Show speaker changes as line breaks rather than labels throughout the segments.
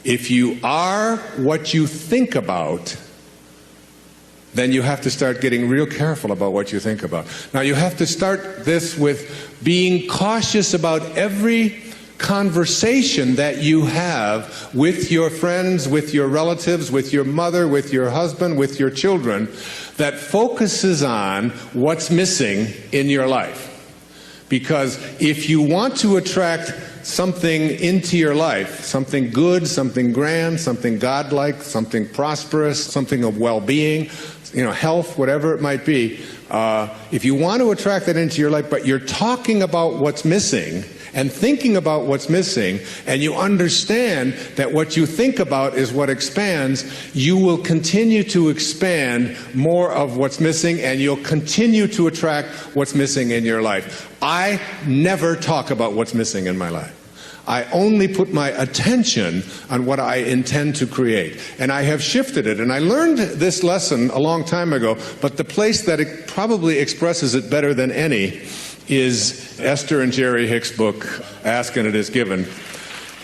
If you are what you think about, then you have to start getting real careful about what you think about. Now, you have to start this with being cautious about every conversation that you have with your friends, with your relatives, with your mother, with your husband, with your children, that focuses on what's missing in your life. Because if you want to attract something into your life, something good, something grand, something godlike, something prosperous, something of well-being, health, whatever it might be, if you want to attract that into your life, but you're talking about what's missing and thinking about what's missing, and you understand that what you think about is what expands, you will continue to expand more of what's missing, and you'll continue to attract what's missing in your life. I never talk about what's missing in my life. I only put my attention on what I intend to create. And I have shifted it. And I learned this lesson a long time ago, but the place that it probably expresses it better than any is Esther and Jerry Hicks' book, Ask and It Is Given.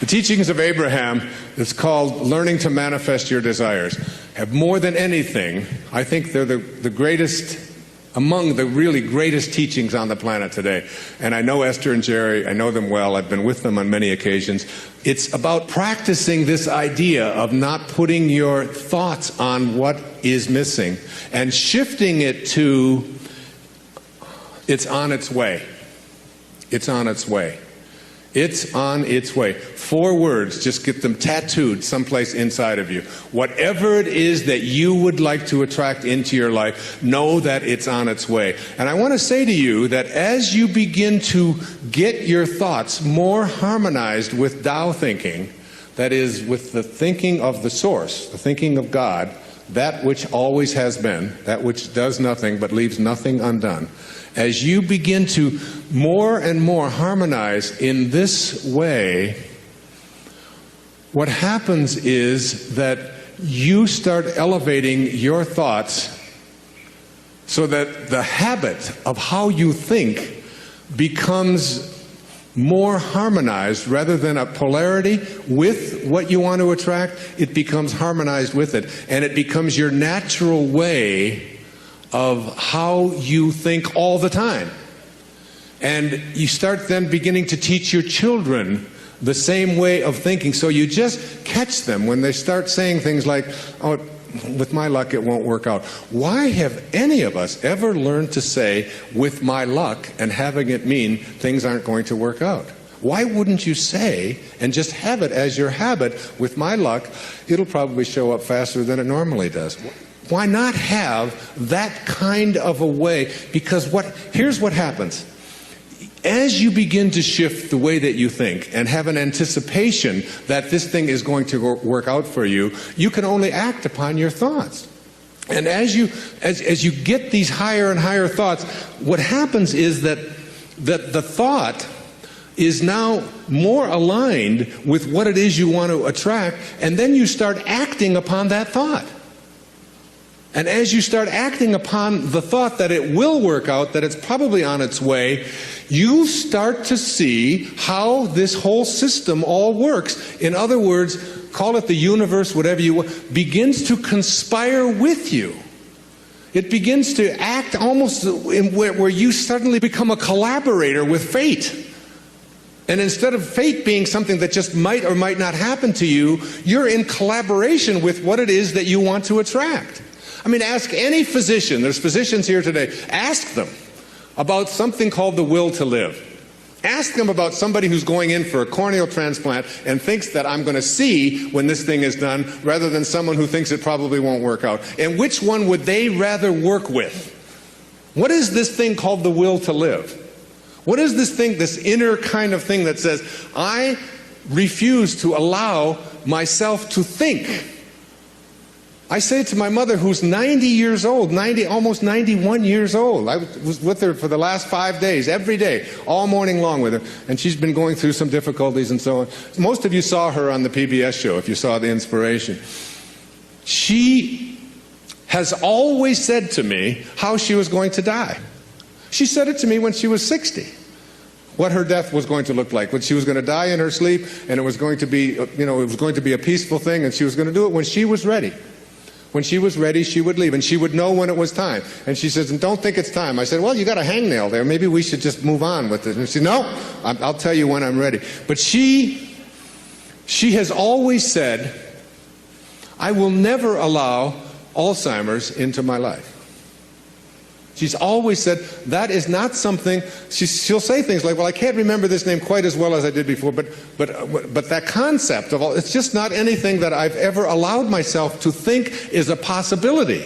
The teachings of Abraham, it's called Learning to Manifest Your Desires, have more than anything, I think they're the greatest, among the really greatest teachings on the planet today. And I know Esther and Jerry, I know them well, I've been with them on many occasions. It's about practicing this idea of not putting your thoughts on what is missing and shifting it to, it's on its way. It's on its way. It's on its way. 4 words, just get them tattooed someplace inside of you. Whatever it is that you would like to attract into your life, know that it's on its way. And I want to say to you that as you begin to get your thoughts more harmonized with Tao thinking, that is, with the thinking of the source, the thinking of God, that which always has been, that which does nothing but leaves nothing undone, as you begin to more and more harmonize in this way, what happens is that you start elevating your thoughts so that the habit of how you think becomes more harmonized. Rather than a polarity with what you want to attract, it becomes harmonized with it, and it becomes your natural way of how you think all the time. And you start then beginning to teach your children the same way of thinking. So you just catch them when they start saying things like, oh, with my luck it won't work out. Why have any of us ever learned to say, with my luck, and having it mean things aren't going to work out? Why wouldn't you say, and just have it as your habit, with my luck, it'll probably show up faster than it normally does? Why not have that kind of a way? Because here's what happens. As you begin to shift the way that you think and have an anticipation that this thing is going to work out for you, you can only act upon your thoughts. And as you get these higher and higher thoughts, what happens is that the thought is now more aligned with what it is you want to attract, and then you start acting upon that thought. And as you start acting upon the thought that it will work out, that it's probably on its way, you start to see how this whole system all works. In other words, call it the universe, whatever you want, begins to conspire with you. It begins to act almost where you suddenly become a collaborator with fate. And instead of fate being something that just might or might not happen to you, you're in collaboration with what it is that you want to attract. I mean, ask any physician, there's physicians here today, ask them about something called the will to live. Ask them about somebody who's going in for a corneal transplant and thinks that I'm going to see when this thing is done, rather than someone who thinks it probably won't work out. And which one would they rather work with? What is this thing called the will to live? What is this thing, this inner kind of thing that says, I refuse to allow myself to think? I say to my mother, who's 90 years old, almost 91 years old. I was with her for the last 5 days, every day, all morning long with her. And she's been going through some difficulties and so on. Most of you saw her on the PBS show, if you saw the Inspiration. She has always said to me how she was going to die. She said it to me when she was 60. what her death was going to look like, when she was going to die in her sleep, and it was going to be, it was going to be a peaceful thing, and she was going to do it when she was ready. When she was ready, she would leave, and she would know when it was time. And she says, and don't think it's time. I said, well, you got a hangnail there. Maybe we should just move on with it. And she said, no, I'll tell you when I'm ready. But she has always said, I will never allow Alzheimer's into my life. She's always said that is not something. She'll say things like, well, I can't remember this name quite as well as I did before, but that concept of it's just not anything that I've ever allowed myself to think is a possibility.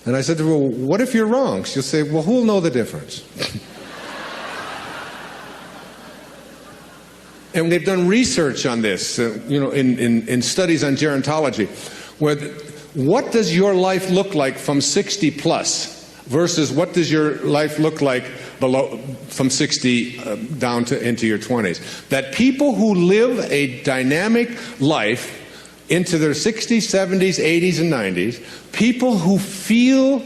And I said to her, well, what if you're wrong? She'll say, well, who'll know the difference? And they've done research on this, in studies on gerontology, where what does your life look like from 60 plus versus what does your life look like from 60 down to into your 20s? That people who live a dynamic life into their 60s, 70s, 80s, and 90s, people who feel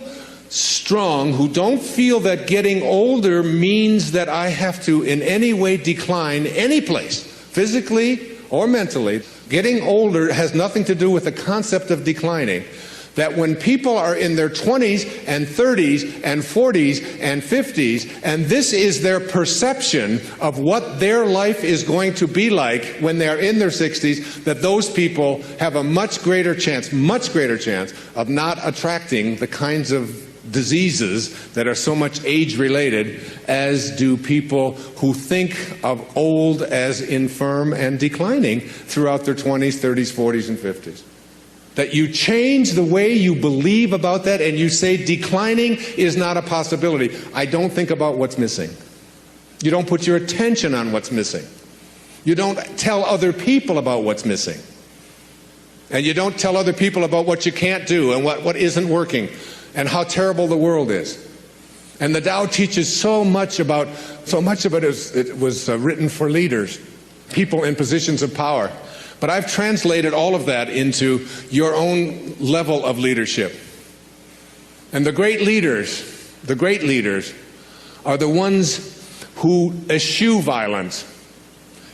strong, who don't feel that getting older means that I have to in any way decline any place, physically or mentally. Getting older has nothing to do with the concept of declining. That when people are in their 20s and 30s and 40s and 50s, and this is their perception of what their life is going to be like when they're in their 60s, that those people have a much greater chance of not attracting the kinds of diseases that are so much age-related as do people who think of old as infirm and declining throughout their 20s, 30s, 40s, and 50s. That you change the way you believe about that and you say declining is not a possibility. I don't think about what's missing. You don't put your attention on what's missing. You don't tell other people about what's missing. And you don't tell other people about what you can't do and what isn't working and how terrible the world is. And the Tao teaches so much of it was written for leaders, people in positions of power. But I've translated all of that into your own level of leadership. And the great leaders are the ones who eschew violence.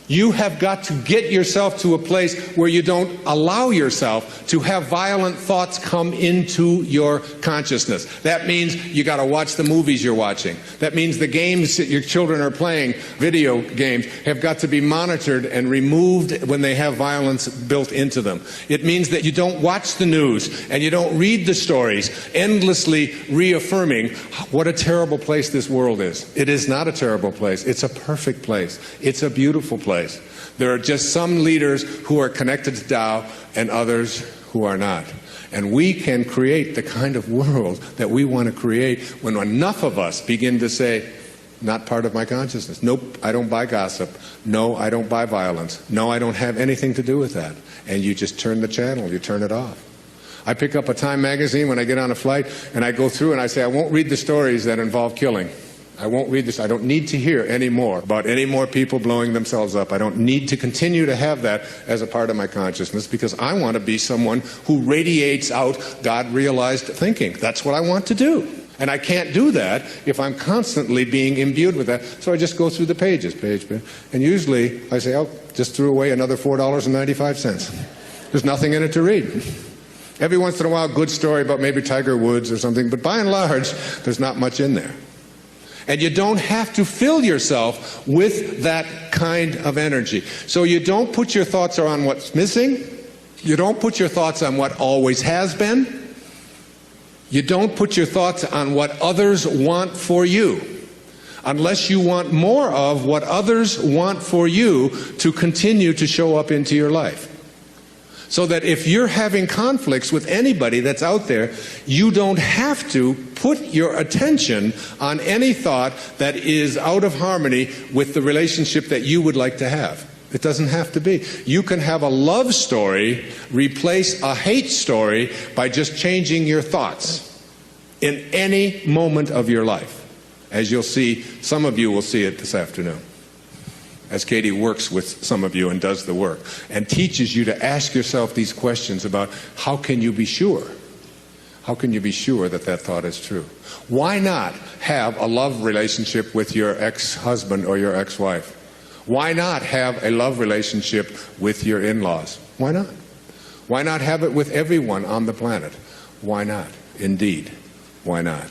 You have got to get yourself to a place where you don't allow yourself to have violent thoughts come into your consciousness. That means you got to watch the movies you're watching. That means the games that your children are playing, video games, have got to be monitored and removed when they have violence built into them. It means that you don't watch the news and you don't read the stories endlessly reaffirming what a terrible place this world is. It is not a terrible place. It's a perfect place. It's a beautiful place. There are just some leaders who are connected to Tao and others who are not. And we can create the kind of world that we want to create when enough of us begin to say, not part of my consciousness. Nope, I don't buy gossip. No, I don't buy violence. No, I don't have anything to do with that. And you just turn the channel, you turn it off. I pick up a Time magazine when I get on a flight and I go through and I say, I won't read the stories that involve killing. I won't read this. I don't need to hear any more about any more people blowing themselves up. I don't need to continue to have that as a part of my consciousness because I want to be someone who radiates out God-realized thinking. That's what I want to do. And I can't do that if I'm constantly being imbued with that. So I just go through the pages, page. And usually I say, oh, just threw away another $4.95. There's nothing in it to read. Every once in a while, good story about maybe Tiger Woods or something. But by and large, there's not much in there. And you don't have to fill yourself with that kind of energy. So you don't put your thoughts on what's missing. You don't put your thoughts on what always has been. You don't put your thoughts on what others want for you, unless you want more of what others want for you to continue to show up into your life. So that if you're having conflicts with anybody that's out there, you don't have to put your attention on any thought that is out of harmony with the relationship that you would like to have. It doesn't have to be. You can have a love story replace a hate story by just changing your thoughts in any moment of your life. As you'll see, some of you will see it this afternoon, as Katie works with some of you and does the work and teaches you to ask yourself these questions about how can you be sure? How can you be sure that that thought is true? Why not have a love relationship with your ex-husband or your ex-wife? Why not have a love relationship with your in-laws? Why not? Why not have it with everyone on the planet? Why not? Indeed, why not?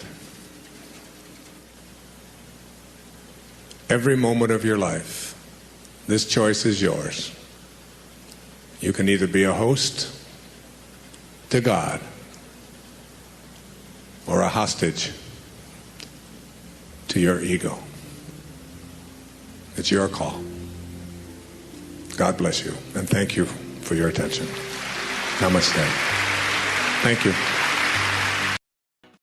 Every moment of your life, this choice is yours. You can either be a host to God or a hostage to your ego. It's your call. God bless you, and thank you for your attention. Namaste. Thank you.